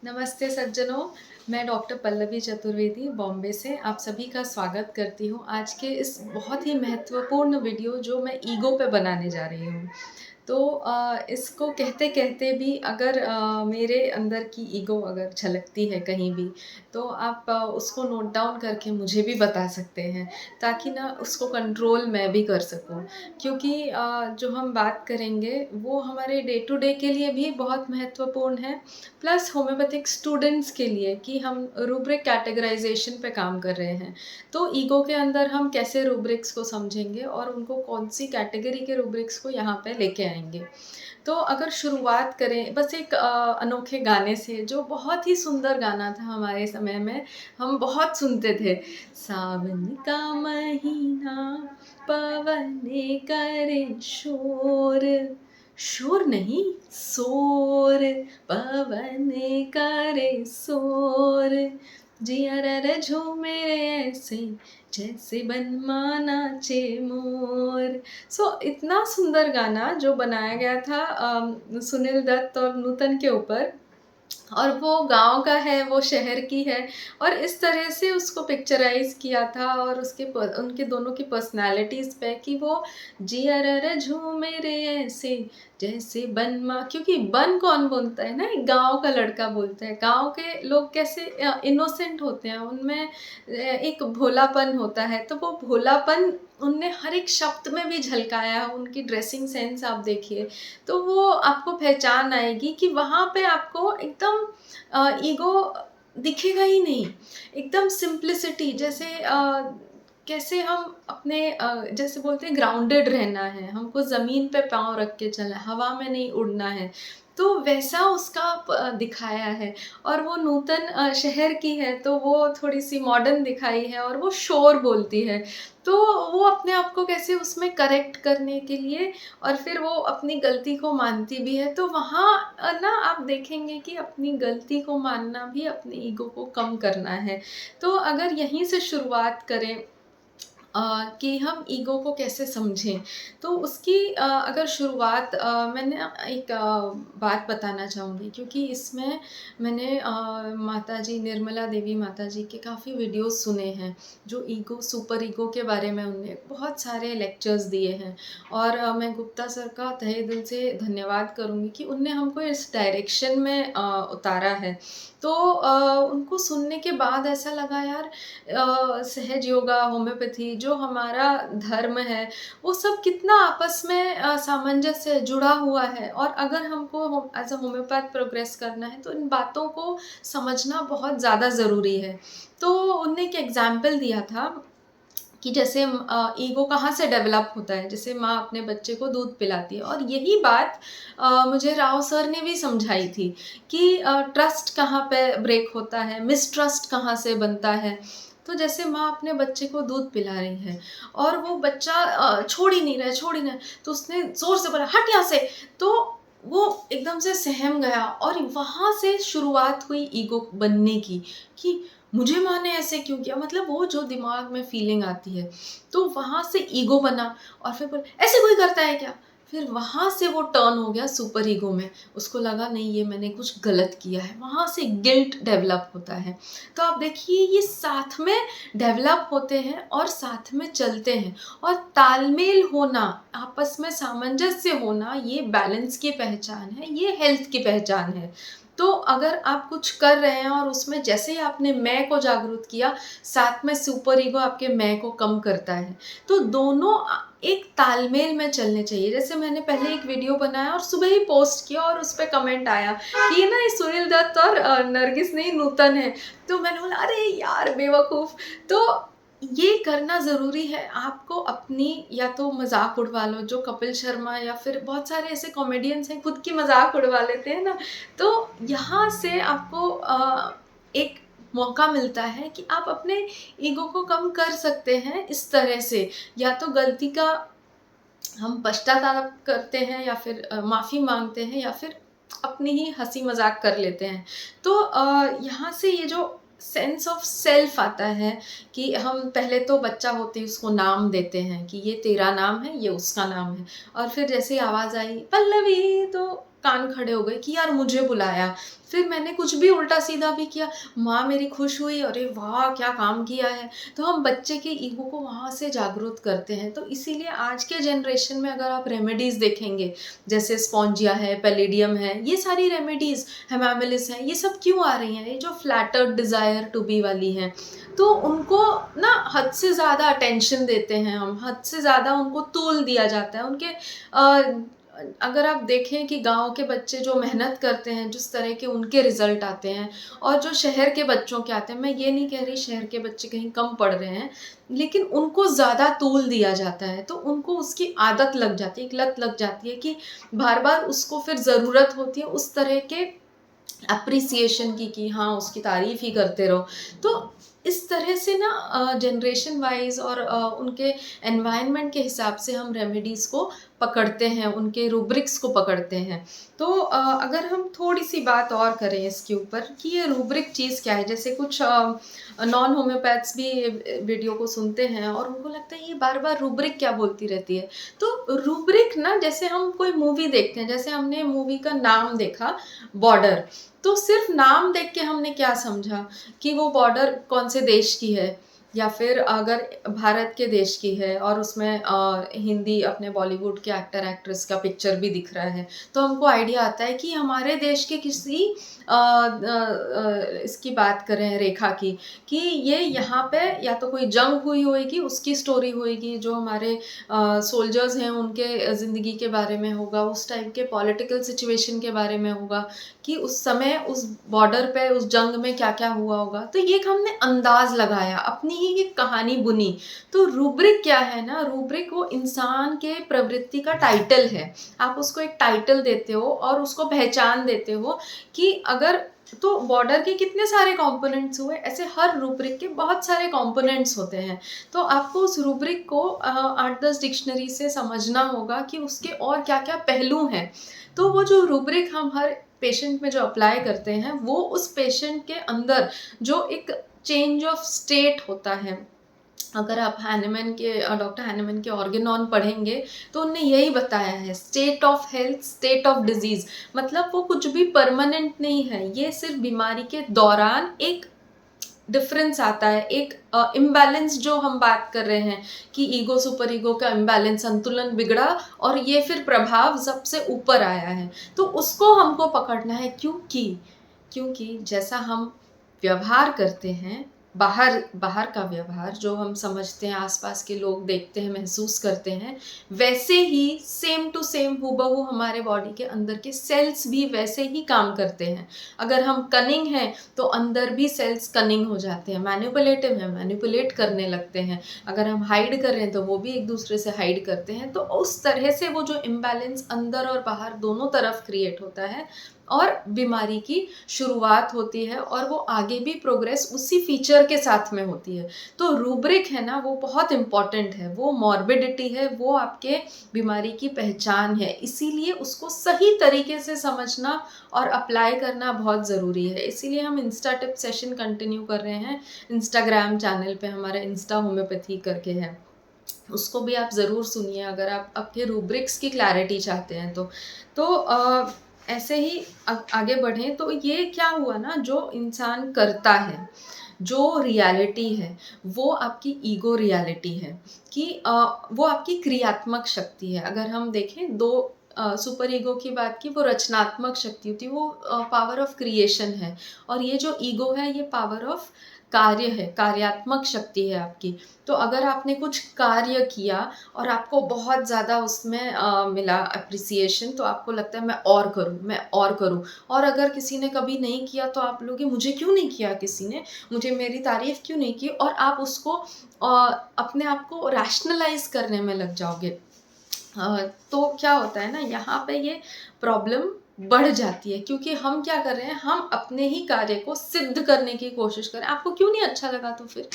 नमस्ते सज्जनों, मैं डॉक्टर पल्लवी चतुर्वेदी बॉम्बे से आप सभी का स्वागत करती हूँ आज के इस बहुत ही महत्वपूर्ण वीडियो जो मैं ईगो पे बनाने जा रही हूँ। तो इसको कहते-कहते भी अगर मेरे अंदर की ईगो अगर झलकती है कहीं भी, तो आप उसको नोट डाउन करके मुझे भी बता सकते हैं, ताकि ना उसको कंट्रोल मैं भी कर सकूँ। क्योंकि जो हम बात करेंगे वो हमारे डे टू डे के लिए भी बहुत महत्वपूर्ण है, प्लस होम्योपैथिक स्टूडेंट्स के लिए कि हम रूब्रिक कैटेगराइजेशन पे काम कर रहे हैं। तो ईगो के अंदर हम कैसे रूब्रिक्स को समझेंगे और उनको कौन-सी कैटेगरी के रूब्रिक्स को यहाँ पे लेके आएँगे। तो अगर शुरुआत करें बस एक अनोखे गाने से जो बहुत ही सुंदर गाना था हमारे समय में, हम बहुत सुनते थे। सावन का महीना पवन करे शोर, शोर नहीं शोर, पवन करे शोर, जिया रे झूमे रे ऐसे जैसे बनमाना नाचे मोर। इतना सुंदर गाना जो बनाया गया था सुनील दत्त और नूतन के ऊपर, और वो गाँव का है, वो शहर की है, और इस तरह से उसको पिक्चराइज़ किया था और उनके दोनों की पर्सनैलिटीज़ पे कि वो जिया रा झूमे रे ऐसे जैसे बन माँ, क्योंकि बन कौन बोलता है ना, एक गाँव का लड़का बोलता है। गाँव के लोग कैसे इनोसेंट होते हैं, उनमें एक भोलापन होता है, तो वो भोलापन उनने हर एक शब्द में भी झलकाया है। उनकी ड्रेसिंग सेंस आप देखिए, तो वो आपको पहचान आएगी कि वहाँ पे आपको एकदम ईगो दिखेगा ही नहीं। एकदम सिंप्लिसिटी, जैसे कैसे हम अपने जैसे बोलते हैं ग्राउंडेड रहना है, हमको ज़मीन पे पाँव रख के चलना है, हवा में नहीं उड़ना है। तो वैसा उसका दिखाया है। और वो नूतन शहर की है, तो वो थोड़ी-सी मॉडर्न दिखाई है और वो शोर बोलती है। तो वो अपने आप को कैसे उसमें करेक्ट करने के लिए, और फिर वो अपनी गलती को मानती भी है। तो वहाँ ना आप देखेंगे कि अपनी गलती को मानना भी अपने ईगो को कम करना है। तो अगर यहीं से शुरुआत करें कि हम ईगो को कैसे समझें, तो उसकी अगर शुरुआत मैंने एक बात बताना चाहूँगी, क्योंकि इसमें मैंने माताजी निर्मला देवी माताजी के काफ़ी वीडियोज़ सुने हैं, जो ईगो सुपर ईगो के बारे में उन्होंने बहुत सारे लेक्चर्स दिए हैं। और मैं गुप्ता सर का तहे दिल से धन्यवाद करूँगी कि उनने हमको इस डायरेक्शन में उतारा है। तो उनको सुनने के बाद ऐसा लगा यार, सहज योगा, होम्योपैथी जो हमारा धर्म है, वो सब कितना आपस में सामंजस्य जुड़ा हुआ है। और अगर हमको एज़ अ होम्योपैथ प्रोग्रेस करना है, तो इन बातों को समझना बहुत ज़्यादा ज़रूरी है। तो उनने एक एग्ज़ाम्पल दिया था कि जैसे ईगो कहाँ से डेवलप होता है, जैसे माँ अपने बच्चे को दूध पिलाती है, और यही बात मुझे राव सर ने भी समझाई थी कि ट्रस्ट कहाँ पे ब्रेक होता है, मिसट्रस्ट कहाँ से बनता है। तो जैसे माँ अपने बच्चे को दूध पिला रही है और वो बच्चा छोड़ ही नहीं रहा है, छोड़ ही नहीं रहा है, तो उसने ज़ोर से बोला हट यहाँ से। तो वो एकदम से सहम गया, और वहाँ से शुरुआत हुई ईगो बनने की कि मुझे माँ ने ऐसे क्यों किया, मतलब वो जो दिमाग में फीलिंग आती है, तो वहाँ से ईगो बना। और फिर बोले ऐसे कोई करता है क्या, फिर वहाँ से वो टर्न हो गया सुपर ईगो में। उसको लगा नहीं, ये मैंने कुछ गलत किया है, वहाँ से गिल्ट डेवलप होता है। तो आप देखिए, ये साथ में डेवलप होते हैं और साथ में चलते हैं, और तालमेल होना, आपस में सामंजस्य होना, ये बैलेंस की पहचान है, ये हेल्थ की पहचान है। तो अगर आप कुछ कर रहे हैं और उसमें जैसे ही आपने मैं को जागरूक किया, साथ में सुपर ईगो आपके मैं को कम करता है। तो दोनों एक तालमेल में चलने चाहिए। जैसे मैंने पहले एक वीडियो बनाया और सुबह ही पोस्ट किया, और उस पे कमेंट आया कि ये ना ये सुनील दत्त और नरगिस नहीं, नूतन है। तो मैंने बोला अरे यार बेवकूफ़। तो ये करना ज़रूरी है। आपको अपनी या तो मज़ाक उड़वा लो, जो कपिल शर्मा या फिर बहुत सारे ऐसे कॉमेडियंस हैं, खुद की मज़ाक उड़वा लेते हैं ना। तो यहाँ से आपको एक मौका मिलता है कि आप अपने ईगो को कम कर सकते हैं इस तरह से। या तो गलती का हम पश्चाताप करते हैं, या फिर माफ़ी माँगते हैं, या फिर अपनी ही हँसी मज़ाक कर लेते हैं। तो यहाँ से ये जो सेंस ऑफ सेल्फ आता है कि हम पहले तो बच्चा होते ही उसको नाम देते हैं कि ये तेरा नाम है, ये उसका नाम है। और फिर जैसे ही आवाज़ आई पल्लवी, तो कान खड़े हो गए कि यार मुझे बुलाया। फिर मैंने कुछ भी उल्टा सीधा भी किया, माँ मेरी खुश हुई, अरे वाह क्या काम किया है। तो हम बच्चे के ईगो को वहाँ से जागरूक करते हैं। तो इसीलिए आज के जनरेशन में अगर आप रेमेडीज़ देखेंगे, जैसे स्पॉन्जिया है, पैलिडियम है, ये सारी रेमेडीज़, हेमामिलिस है, ये सब क्यों आ रही हैं? ये जो फ्लैटर्ड डिज़ायर टू बी वाली हैं, तो उनको ना हद से ज़्यादा अटेंशन देते हैं हम, हद से ज़्यादा उनको तूल दिया जाता है। उनके अगर आप देखें कि गाँव के बच्चे जो मेहनत करते हैं, जिस तरह के उनके रिज़ल्ट आते हैं, और जो शहर के बच्चों के आते हैं, मैं ये नहीं कह रही शहर के बच्चे कहीं कम पढ़ रहे हैं, लेकिन उनको ज़्यादा तूल दिया जाता है, तो उनको उसकी आदत लग जाती है, एक लत लग जाती है कि बार-बार उसको फिर ज़रूरत होती है उस तरह के एप्रिसिएशन की, कि हाँ उसकी तारीफ ही करते रहो। तो इस तरह से ना जनरेशन वाइज और उनके एनवायरनमेंट के हिसाब से हम रेमेडीज़ को पकड़ते हैं, उनके रूब्रिक्स को पकड़ते हैं। तो अगर हम थोड़ी सी बात और करें इसके ऊपर कि ये रूब्रिक चीज़ क्या है, जैसे कुछ नॉन होम्योपैथ्स भी वीडियो को सुनते हैं और उनको लगता है ये बार बार रूब्रिक क्या बोलती रहती है। तो रूब्रिक ना, जैसे हम कोई मूवी देखते हैं, जैसे हमने मूवी का नाम देखा बॉर्डर, तो सिर्फ नाम देख के हमने क्या समझा कि वो बॉर्डर कौन से देश की है, या फिर अगर भारत के देश की है और उसमें हिंदी अपने बॉलीवुड के एक्टर एक्ट्रेस का पिक्चर भी दिख रहा है, तो हमको आइडिया आता है कि हमारे देश के किसी इसकी बात करें रेखा की, कि ये यहाँ पे या तो कोई जंग हुई होगी, उसकी स्टोरी होगी, जो हमारे सोल्जर्स हैं उनके ज़िंदगी के बारे में होगा, उस टाइम के पॉलिटिकल सिचुएशन के बारे में होगा कि उस समय उस बॉर्डर पे उस जंग में क्या क्या हुआ होगा। तो ये एक हमने अंदाज लगाया, अपनी ही एक कहानी बुनी। तो रूब्रिक क्या है ना, रूब्रिक वो इंसान के प्रवृत्ति का टाइटल है। आप उसको एक टाइटल देते हो और उसको पहचान देते हो कि अगर, तो बॉर्डर के कितने सारे कंपोनेंट्स हुए, ऐसे हर रूब्रिक के बहुत सारे कंपोनेंट्स होते हैं। तो आपको उस रूब्रिक को 8-10 डिक्शनरी से समझना होगा कि उसके और क्या क्या पहलू हैं। तो वो जो रूब्रिक हम हर पेशेंट में जो अप्लाई करते हैं, वो उस पेशेंट के अंदर जो एक चेंज ऑफ स्टेट होता है। अगर आप हैनेमैन के डॉक्टर हैनेमैन के ऑर्गेनॉन पढ़ेंगे, तो उनने यही बताया है, state of health, state of disease. मतलब वो कुछ भी परमानेंट नहीं है, ये सिर्फ बीमारी के दौरान एक डिफरेंस आता है, एक इम्बैलेंस जो हम बात कर रहे हैं कि ईगो सुपर ईगो का इम्बैलेंस, संतुलन बिगड़ा और ये फिर प्रभाव सबसे ऊपर आया है। तो उसको हमको पकड़ना है, क्योंकि जैसा हम व्यवहार करते हैं, बाहर बाहर का व्यवहार जो हम समझते हैं, आसपास के लोग देखते हैं, महसूस करते हैं, वैसे ही सेम टू सेम हूबहू हमारे बॉडी के अंदर के सेल्स भी वैसे ही काम करते हैं। अगर हम कनिंग हैं तो अंदर भी सेल्स कनिंग हो जाते हैं, मैनिपुलेटिव हैं, मैनिपुलेट करने लगते हैं। अगर हम हाइड कर रहे हैं तो वो भी एक दूसरे से हाइड करते हैं। तो उस तरह से वो जो इम्बैलेंस अंदर और बाहर दोनों तरफ क्रिएट होता है और बीमारी की शुरुआत होती है, और वो आगे भी प्रोग्रेस उसी फीचर के साथ में होती है। तो रूब्रिक है ना, वो बहुत इम्पॉर्टेंट है, वो मॉर्बिडिटी है, वो आपके बीमारी की पहचान है। इसीलिए उसको सही तरीके से समझना और अप्लाई करना बहुत ज़रूरी है। इसीलिए हम इंस्टा टिप सेशन कंटिन्यू कर रहे हैं। इंस्टाग्राम चैनल पे हमारा इंस्टा होम्योपैथी करके है, उसको भी आप ज़रूर सुनिए अगर आप आपके रूब्रिक्स की क्लैरिटी चाहते हैं तो। ऐसे ही आगे बढ़ें तो ये क्या हुआ ना, जो इंसान करता है, जो रियलिटी है, वो आपकी ईगो रियलिटी है, कि वो आपकी क्रियात्मक शक्ति है। अगर हम देखें, दो सुपर ईगो की बात की, वो रचनात्मक शक्ति होती है, वो पावर ऑफ क्रिएशन है, और ये जो ईगो है ये पावर ऑफ कार्य है, कार्यात्मक शक्ति है आपकी। तो अगर आपने कुछ कार्य किया और आपको बहुत ज़्यादा उसमें मिला अप्रिसिएशन, तो आपको लगता है मैं और करूँ, मैं और करूँ। और अगर किसी ने कभी नहीं किया तो आप लोगे मुझे क्यों नहीं किया किसी ने, मुझे मेरी तारीफ़ क्यों नहीं की, और आप उसको अपने आप को रैशनलाइज़ करने में लग जाओगे। तो क्या होता है ना, यहाँ पे ये प्रॉब्लम बढ़ जाती है, क्योंकि हम क्या कर रहे हैं, हम अपने ही कार्य को सिद्ध करने की कोशिश कर रहे हैं। आपको क्यों नहीं अच्छा लगा तो फिर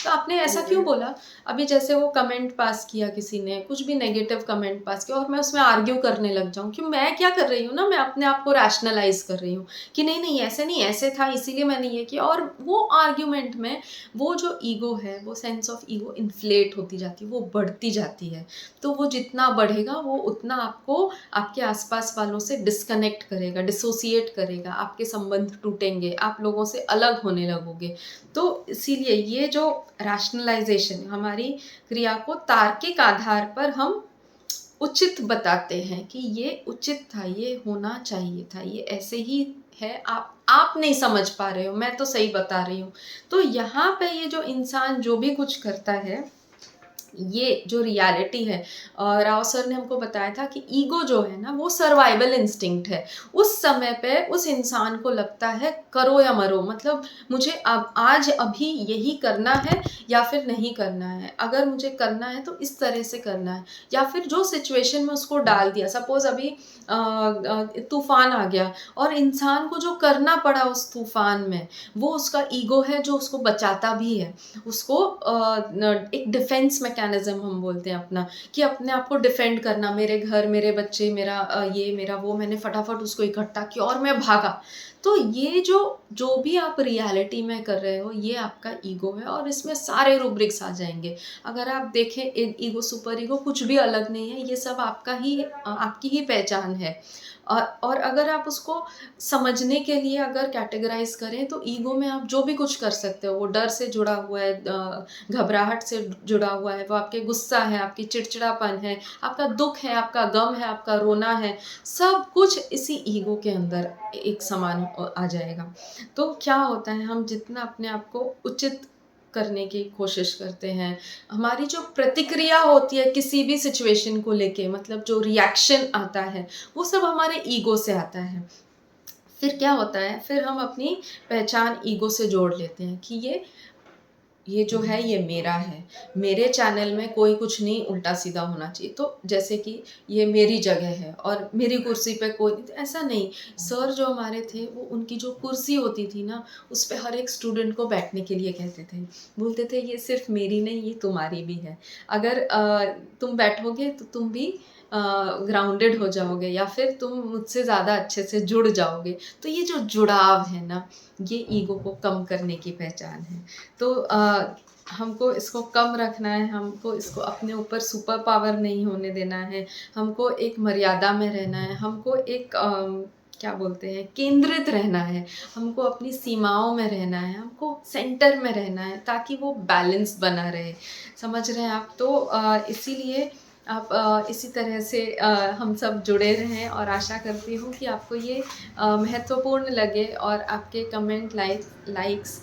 तो आपने ऐसा क्यों बोला? अभी जैसे वो कमेंट पास किया किसी ने, कुछ भी नेगेटिव कमेंट पास किया और मैं उसमें आर्ग्यू करने लग जाऊँ, कि मैं क्या कर रही हूँ ना, मैं अपने आप को रैशनलाइज़ कर रही हूँ कि नहीं, नहीं ऐसे नहीं, ऐसे था इसीलिए मैंने ये किया, और वो आर्ग्यूमेंट में वो जो ईगो है, वो सेंस ऑफ ईगो इन्फ्लेट होती जाती है, वो बढ़ती जाती है। तो वो जितना बढ़ेगा वो उतना आपको आपके आसपास वालों से डिस्कनेक्ट करेगा, डिसोसिएट करेगा, आपके संबंध टूटेंगे, आप लोगों से अलग होने लगोगे। तो इसीलिए ये जो रैशनलाइजेशन, हमारी क्रिया को तार्किक आधार पर हम उचित बताते हैं कि ये उचित था, ये होना चाहिए था, ये ऐसे ही है, आप नहीं समझ पा रहे हो, मैं तो सही बता रही हूँ। तो यहाँ पे ये जो इंसान जो भी कुछ करता है, ये जो रियलिटी है, राव सर ने हमको बताया था कि ईगो जो है ना, वो सर्वाइवल इंस्टिंक्ट है। उस समय पे उस इंसान को लगता है करो या मरो, मतलब मुझे अब आज अभी यही करना है या फिर नहीं करना है। अगर मुझे करना है तो इस तरह से करना है, या फिर जो सिचुएशन में उसको डाल दिया, सपोज अभी तूफान आ गया और इंसान को जो करना पड़ा उस तूफान में, वो उसका ईगो है जो उसको बचाता भी है। उसको एक डिफेंस मैकेनिज्म हम बोलते हैं अपना, कि अपने आप को डिफेंड करना, मेरे घर, मेरे बच्चे, मेरा ये, मेरा वो, मैंने फटाफट उसको इकट्ठा किया और मैं भागा। तो ये जो भी आप रियलिटी में कर रहे हो, ये आपका ईगो है, और इसमें सारे रूब्रिक्स आ जाएंगे। अगर आप देखें, ईगो, सुपर ईगो कुछ भी अलग नहीं है, ये सब आपकी ही पहचान है। और अगर आप उसको समझने के लिए अगर कैटेगराइज करें, तो ईगो में आप जो भी कुछ कर सकते हो, वो डर से जुड़ा हुआ है, घबराहट से जुड़ा हुआ है, वो आपके गुस्सा है, आपकी चिड़चिड़ापन है, आपका दुख है, आपका गम है, आपका रोना है, सब कुछ इसी ईगो के अंदर एक समान आ जाएगा। तो क्या होता है, हम जितना अपने आप को उचित करने की कोशिश करते हैं, हमारी जो प्रतिक्रिया होती है किसी भी सिचुएशन को लेके, मतलब जो रिएक्शन आता है, वो सब हमारे ईगो से आता है। फिर क्या होता है, फिर हम अपनी पहचान ईगो से जोड़ लेते हैं कि ये जो है ये मेरा है, मेरे चैनल में कोई कुछ नहीं उल्टा सीधा होना चाहिए। तो जैसे कि ये मेरी जगह है और मेरी कुर्सी पे कोई नहीं, तो ऐसा नहीं। सर जो हमारे थे, वो उनकी जो कुर्सी होती थी ना, उस पे हर एक स्टूडेंट को बैठने के लिए कहते थे, बोलते थे ये सिर्फ मेरी नहीं, ये तुम्हारी भी है। अगर तुम बैठोगे तो तुम भी ग्राउंडेड हो जाओगे, या फिर तुम मुझसे ज़्यादा अच्छे से जुड़ जाओगे। तो ये जो जुड़ाव है ना, ये ईगो को कम करने की पहचान है। तो हमको इसको कम रखना है, हमको इसको अपने ऊपर सुपर पावर नहीं होने देना है, हमको एक मर्यादा में रहना है, हमको एक क्या बोलते हैं, केंद्रित रहना है, हमको अपनी सीमाओं में रहना है, हमको सेंटर में रहना है, ताकि वो बैलेंस बना रहे। समझ रहे हैं आप? तो इसीलिए आप इसी तरह से हम सब जुड़े रहें, और आशा करती हूँ कि आपको ये महत्वपूर्ण लगे, और आपके कमेंट, लाइक्स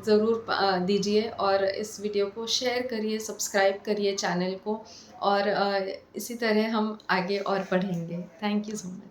ज़रूर दीजिए, और इस वीडियो को शेयर करिए, सब्सक्राइब करिए चैनल को, और इसी तरह हम आगे और बढ़ेंगे। Thank you so much.